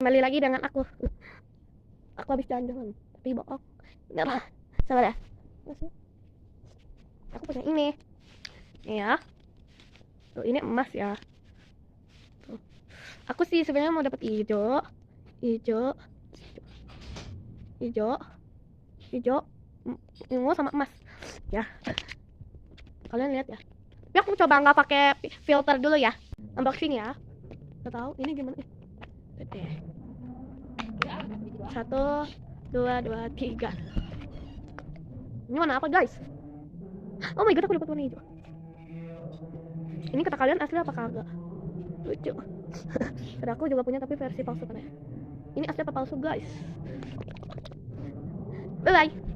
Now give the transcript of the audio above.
kembali lagi dengan aku. Aku habis jalan-jalan, tapi bohong. Bener. Sabar ya. Masih. Aku punya ini. Nih ya. Tuh, ini emas ya. Tuh. Aku sih sebenarnya mau dapat hijau, hijau, hijau, hijau, ungu sama emas. Ya. Kalian lihat ya. Tapi aku coba nggak pakai filter dulu ya. Unboxing ya. Gak tahu ini gimana. Oke. 1, 2, 2, 3. Ini warna apa guys? Oh my god, aku dapat warna hijau. Ini kata kalian asli apa kagak? Lucu. Karena aku juga punya tapi versi palsu kan ya. Ini asli apa palsu guys? Bye bye.